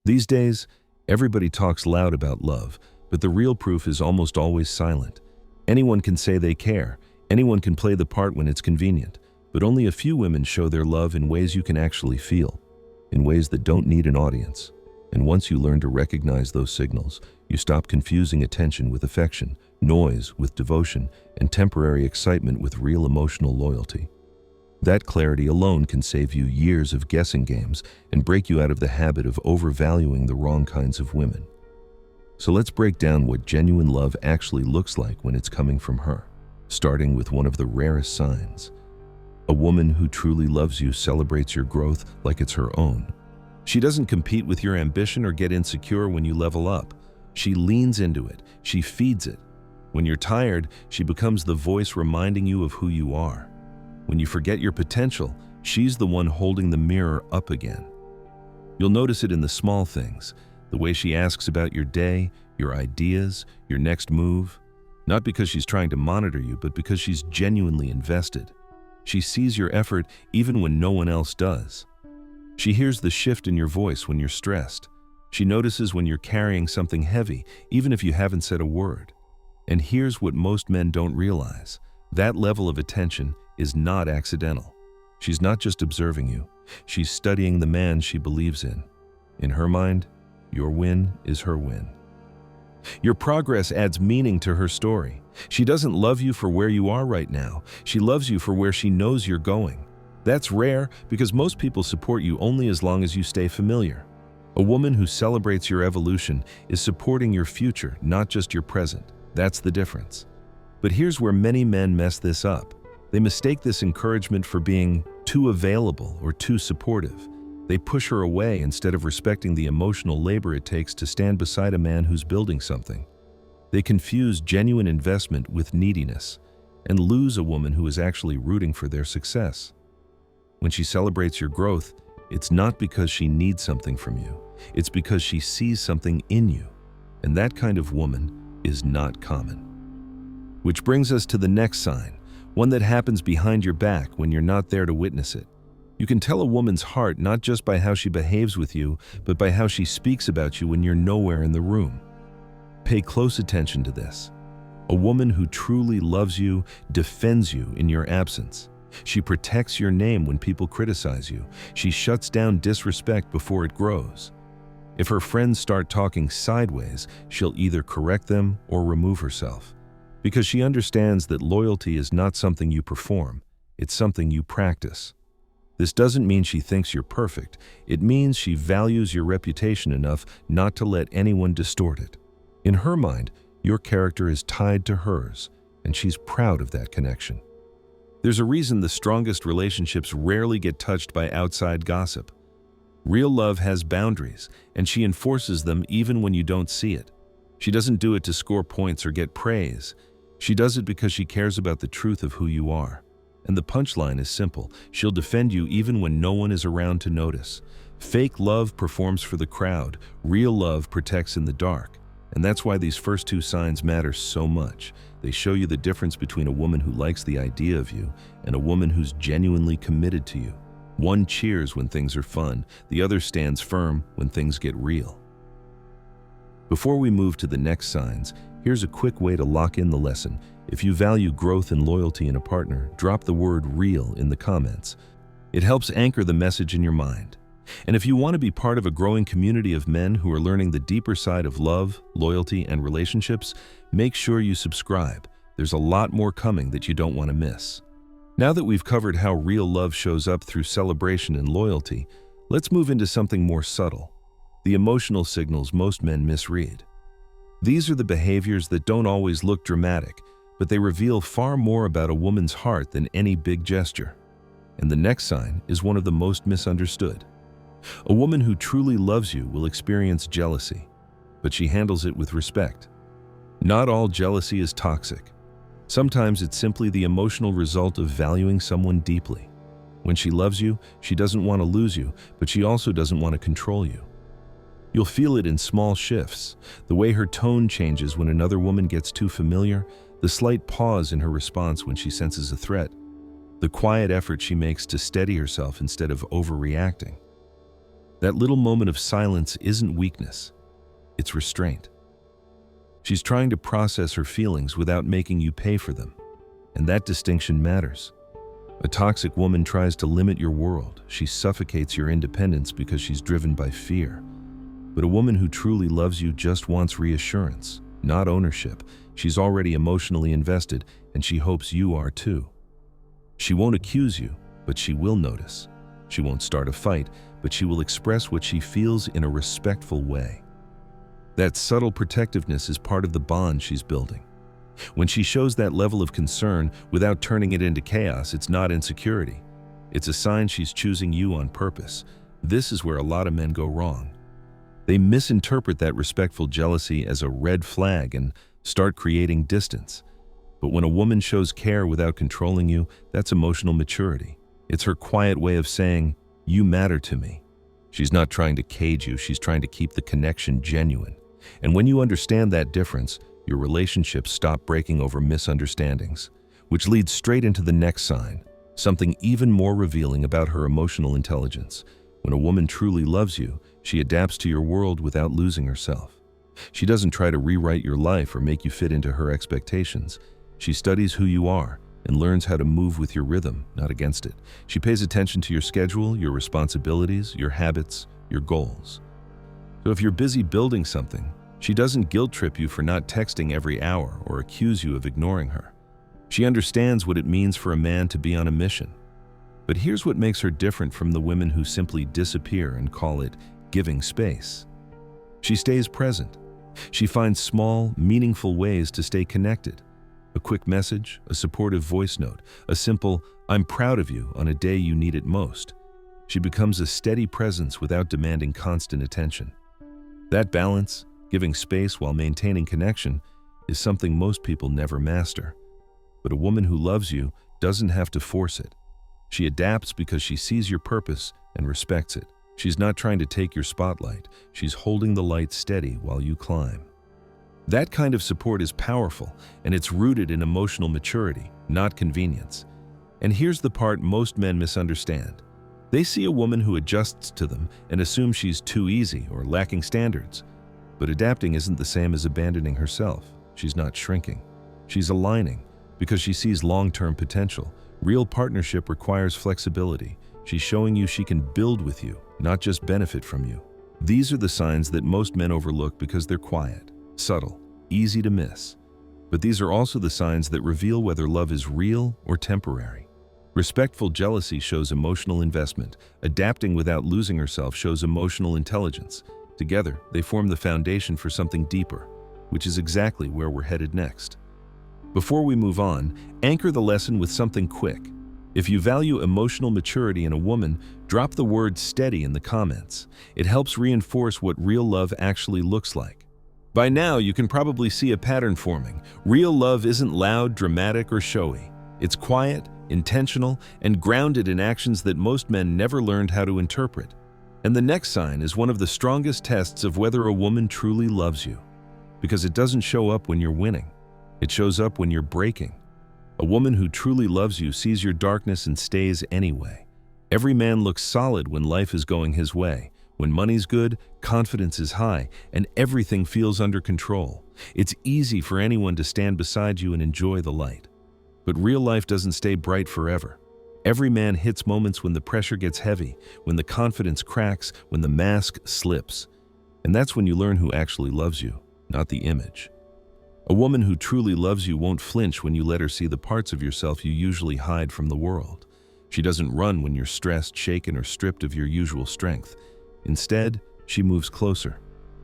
These days, everybody talks loud about love, but the real proof is almost always silent. Anyone can say they care, anyone can play the part when it's convenient, but only a few women show their love in ways you can actually feel, in ways that don't need an audience. And once you learn to recognize those signals, you stop confusing attention with affection, noise with devotion, and temporary excitement with real emotional loyalty. That clarity alone can save you years of guessing games and break you out of the habit of overvaluing the wrong kinds of women. So let's break down what genuine love actually looks like when it's coming from her, starting with one of the rarest signs. A woman who truly loves you celebrates your growth like it's her own. She doesn't compete with your ambition or get insecure when you level up. She leans into it. She feeds it. When you're tired, she becomes the voice reminding you of who you are. When you forget your potential, she's the one holding the mirror up again. You'll notice it in the small things, the way she asks about your day, your ideas, your next move. Not because she's trying to monitor you, but because she's genuinely invested. She sees your effort even when no one else does. She hears the shift in your voice when you're stressed. She notices when you're carrying something heavy, even if you haven't said a word. And here's what most men don't realize. That level of attention is not accidental. She's not just observing you. She's studying the man she believes in. In her mind, your win is her win. Your progress adds meaning to her story. She doesn't love you for where you are right now. She loves you for where she knows you're going. That's rare because most people support you only as long as you stay familiar. A woman who celebrates your evolution is supporting your future, not just your present. That's the difference. But here's where many men mess this up. They mistake this encouragement for being too available or too supportive. They push her away instead of respecting the emotional labor it takes to stand beside a man who's building something. They confuse genuine investment with neediness and lose a woman who is actually rooting for their success. When she celebrates your growth, it's not because she needs something from you. It's because she sees something in you. And that kind of woman is not common. Which brings us to the next sign, one that happens behind your back when you're not there to witness it. You can tell a woman's heart not just by how she behaves with you, but by how she speaks about you when you're nowhere in the room. Pay close attention to this. A woman who truly loves you defends you in your absence. She protects your name when people criticize you. She shuts down disrespect before it grows. If her friends start talking sideways, she'll either correct them or remove herself. Because she understands that loyalty is not something you perform, it's something you practice. This doesn't mean she thinks you're perfect. It means she values your reputation enough not to let anyone distort it. In her mind, your character is tied to hers, and she's proud of that connection. There's a reason the strongest relationships rarely get touched by outside gossip. Real love has boundaries, and she enforces them even when you don't see it. She doesn't do it to score points or get praise. She does it because she cares about the truth of who you are. And the punchline is simple. She'll defend you even when no one is around to notice. Fake love performs for the crowd. Real love protects in the dark. And that's why these first two signs matter so much. They show you the difference between a woman who likes the idea of you and a woman who's genuinely committed to you. One cheers when things are fun. The other stands firm when things get real. Before we move to the next signs, here's a quick way to lock in the lesson. If you value growth and loyalty in a partner, drop the word real in the comments. It helps anchor the message in your mind. And if you want to be part of a growing community of men who are learning the deeper side of love, loyalty, and relationships, make sure you subscribe. There's a lot more coming that you don't want to miss. Now that we've covered how real love shows up through celebration and loyalty, let's move into something more subtle. The emotional signals most men misread. These are the behaviors that don't always look dramatic, but they reveal far more about a woman's heart than any big gesture. And the next sign is one of the most misunderstood. A woman who truly loves you will experience jealousy, but she handles it with respect. Not all jealousy is toxic. Sometimes it's simply the emotional result of valuing someone deeply. When she loves you, she doesn't want to lose you, but she also doesn't want to control you. You'll feel it in small shifts, the way her tone changes when another woman gets too familiar, the slight pause in her response when she senses a threat, the quiet effort she makes to steady herself instead of overreacting. That little moment of silence isn't weakness, it's restraint. She's trying to process her feelings without making you pay for them, and that distinction matters. A toxic woman tries to limit your world. She suffocates your independence because she's driven by fear. But a woman who truly loves you just wants reassurance, not ownership. She's already emotionally invested, and she hopes you are too. She won't accuse you, but she will notice. She won't start a fight, but she will express what she feels in a respectful way. That subtle protectiveness is part of the bond she's building. When she shows that level of concern without turning it into chaos, it's not insecurity. It's a sign she's choosing you on purpose. This is where a lot of men go wrong. They misinterpret that respectful jealousy as a red flag and start creating distance. But when a woman shows care without controlling you, that's emotional maturity. It's her quiet way of saying, "You matter to me." She's not trying to cage you, she's trying to keep the connection genuine. And when you understand that difference, your relationships stop breaking over misunderstandings, which leads straight into the next sign, something even more revealing about her emotional intelligence. When a woman truly loves you, she adapts to your world without losing herself. She doesn't try to rewrite your life or make you fit into her expectations. She studies who you are and learns how to move with your rhythm, not against it. She pays attention to your schedule, your responsibilities, your habits, your goals. So if you're busy building something, she doesn't guilt trip you for not texting every hour or accuse you of ignoring her. She understands what it means for a man to be on a mission. But here's what makes her different from the women who simply disappear and call it giving space. She stays present. She finds small, meaningful ways to stay connected. A quick message, a supportive voice note, a simple, "I'm proud of you" on a day you need it most. She becomes a steady presence without demanding constant attention. That balance, giving space while maintaining connection, is something most people never master. But a woman who loves you doesn't have to force it. She adapts because she sees your purpose and respects it. She's not trying to take your spotlight. She's holding the light steady while you climb. That kind of support is powerful, and it's rooted in emotional maturity, not convenience. And here's the part most men misunderstand. They see a woman who adjusts to them and assume she's too easy or lacking standards. But adapting isn't the same as abandoning herself. She's not shrinking. She's aligning because she sees long-term potential. Real partnership requires flexibility. She's showing you she can build with you, not just benefit from you. These are the signs that most men overlook because they're quiet, subtle, easy to miss. But these are also the signs that reveal whether love is real or temporary. Respectful jealousy shows emotional investment. Adapting without losing herself shows emotional intelligence. Together, they form the foundation for something deeper, which is exactly where we're headed next. Before we move on, anchor the lesson with something quick. If you value emotional maturity in a woman, drop the word steady in the comments. It helps reinforce what real love actually looks like. By now, you can probably see a pattern forming. Real love isn't loud, dramatic, or showy. It's quiet, intentional, and grounded in actions that most men never learned how to interpret. And the next sign is one of the strongest tests of whether a woman truly loves you. Because it doesn't show up when you're winning. It shows up when you're breaking. A woman who truly loves you sees your darkness and stays anyway. Every man looks solid when life is going his way. When money's good, confidence is high, and everything feels under control. It's easy for anyone to stand beside you and enjoy the light. But real life doesn't stay bright forever. Every man hits moments when the pressure gets heavy, when the confidence cracks, when the mask slips. And that's when you learn who actually loves you, not the image. A woman who truly loves you won't flinch when you let her see the parts of yourself you usually hide from the world. She doesn't run when you're stressed, shaken, or stripped of your usual strength. Instead, she moves closer.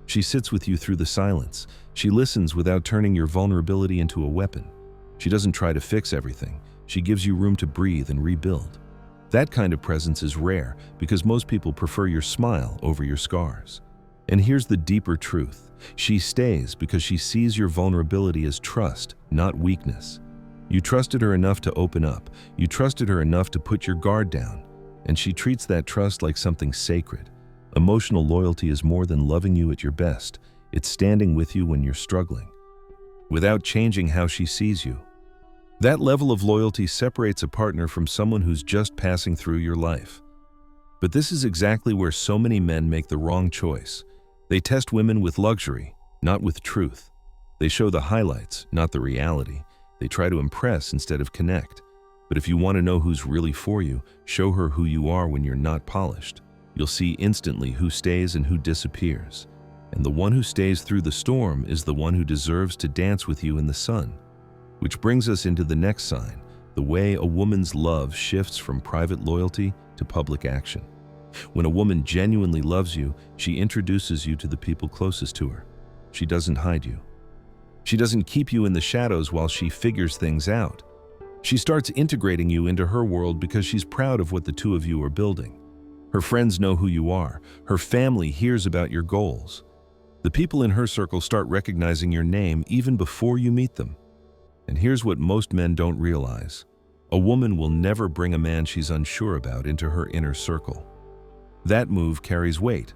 She sits with you through the silence. She listens without turning your vulnerability into a weapon. She doesn't try to fix everything. She gives you room to breathe and rebuild. That kind of presence is rare because most people prefer your smile over your scars. And here's the deeper truth. She stays because she sees your vulnerability as trust, not weakness. You trusted her enough to open up. You trusted her enough to put your guard down. And she treats that trust like something sacred. Emotional loyalty is more than loving you at your best. It's standing with you when you're struggling, without changing how she sees you. That level of loyalty separates a partner from someone who's just passing through your life. But this is exactly where so many men make the wrong choice. They test women with luxury, not with truth. They show the highlights, not the reality. They try to impress instead of connect. But if you want to know who's really for you, show her who you are when you're not polished. You'll see instantly who stays and who disappears. And the one who stays through the storm is the one who deserves to dance with you in the sun. Which brings us into the next sign, the way a woman's love shifts from private loyalty to public action. When a woman genuinely loves you, she introduces you to the people closest to her. She doesn't hide you. She doesn't keep you in the shadows while she figures things out. She starts integrating you into her world because she's proud of what the two of you are building. Her friends know who you are. Her family hears about your goals. The people in her circle start recognizing your name even before you meet them. And here's what most men don't realize. A woman will never bring a man she's unsure about into her inner circle. That move carries weight.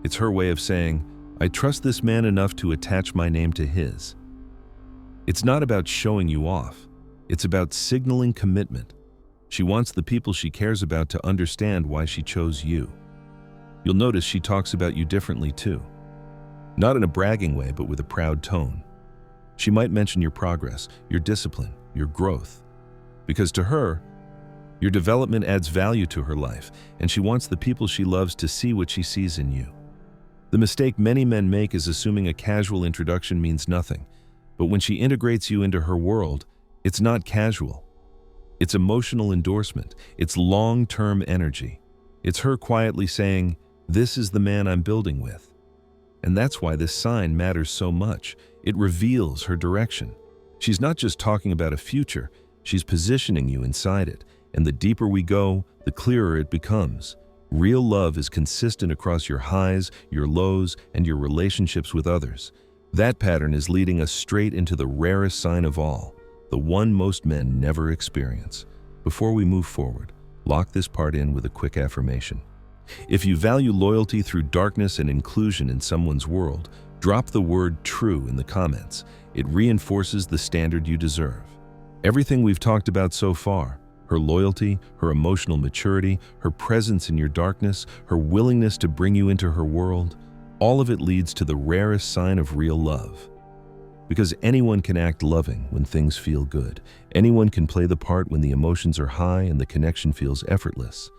It's her way of saying, I trust this man enough to attach my name to his. It's not about showing you off. It's about signaling commitment. She wants the people she cares about to understand why she chose you. You'll notice she talks about you differently too. Not in a bragging way, but with a proud tone. She might mention your progress, your discipline, your growth. Because to her, your development adds value to her life, and she wants the people she loves to see what she sees in you. The mistake many men make is assuming a casual introduction means nothing. But when she integrates you into her world, it's not casual. It's emotional endorsement. It's long-term energy. It's her quietly saying, this is the man I'm building with. And that's why this sign matters so much. It reveals her direction. She's not just talking about a future, she's positioning you inside it. And the deeper we go, the clearer it becomes. Real love is consistent across your highs, your lows, and your relationships with others. That pattern is leading us straight into the rarest sign of all, the one most men never experience. Before we move forward, lock this part in with a quick affirmation. If you value loyalty through darkness and inclusion in someone's world, drop the word true in the comments. It reinforces the standard you deserve. Everything we've talked about so far, her loyalty, her emotional maturity, her presence in your darkness, her willingness to bring you into her world, all of it leads to the rarest sign of real love. Because anyone can act loving when things feel good. Anyone can play the part when the emotions are high and the connection feels effortless.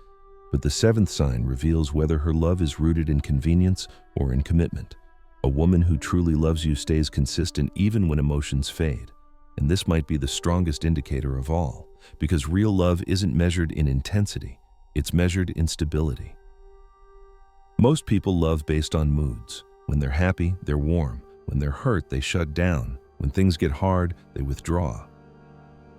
But the seventh sign reveals whether her love is rooted in convenience or in commitment. A woman who truly loves you stays consistent even when emotions fade. And this might be the strongest indicator of all, because real love isn't measured in intensity, it's measured in stability. Most people love based on moods. When they're happy, they're warm. When they're hurt, they shut down. When things get hard, they withdraw.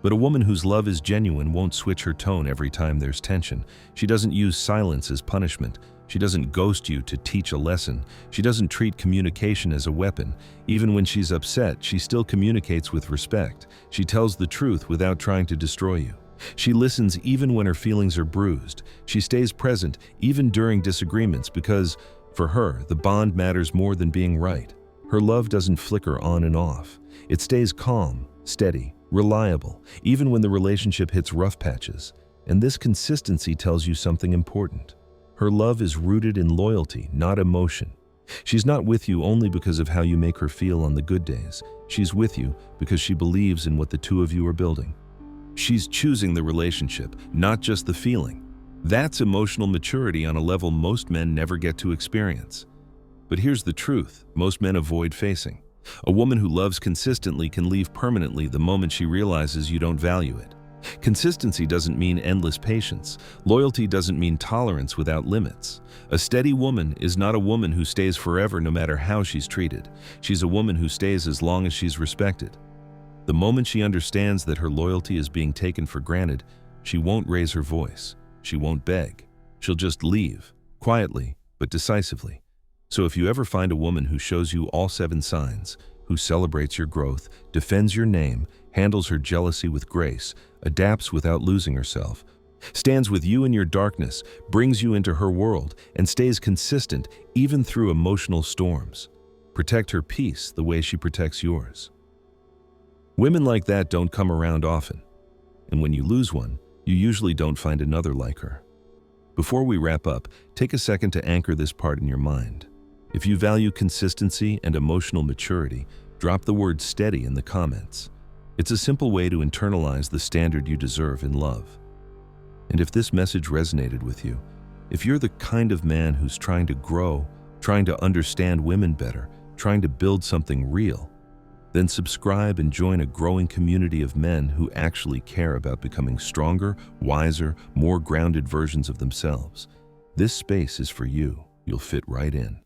But a woman whose love is genuine won't switch her tone every time there's tension. She doesn't use silence as punishment. She doesn't ghost you to teach a lesson. She doesn't treat communication as a weapon. Even when she's upset, she still communicates with respect. She tells the truth without trying to destroy you. She listens even when her feelings are bruised. She stays present even during disagreements because, for her, the bond matters more than being right. Her love doesn't flicker on and off. It stays calm, steady, reliable, even when the relationship hits rough patches. And this consistency tells you something important. Her love is rooted in loyalty, not emotion. She's not with you only because of how you make her feel on the good days. She's with you because she believes in what the two of you are building. She's choosing the relationship, not just the feeling. That's emotional maturity on a level most men never get to experience. But here's the truth most men avoid facing. A woman who loves consistently can leave permanently the moment she realizes you don't value it. Consistency doesn't mean endless patience. Loyalty doesn't mean tolerance without limits. A steady woman is not a woman who stays forever no matter how she's treated. She's a woman who stays as long as she's respected. The moment she understands that her loyalty is being taken for granted, she won't raise her voice. She won't beg. She'll just leave, quietly but decisively. So if you ever find a woman who shows you all 7 signs, who celebrates your growth, defends your name, handles her jealousy with grace, adapts without losing herself, stands with you in your darkness, brings you into her world, and stays consistent even through emotional storms, protect her peace the way she protects yours. Women like that don't come around often, and when you lose one, you usually don't find another like her. Before we wrap up, take a second to anchor this part in your mind. If you value consistency and emotional maturity, drop the word steady in the comments. It's a simple way to internalize the standard you deserve in love. And if this message resonated with you, if you're the kind of man who's trying to grow, trying to understand women better, trying to build something real, then subscribe and join a growing community of men who actually care about becoming stronger, wiser, more grounded versions of themselves. This space is for you. You'll fit right in.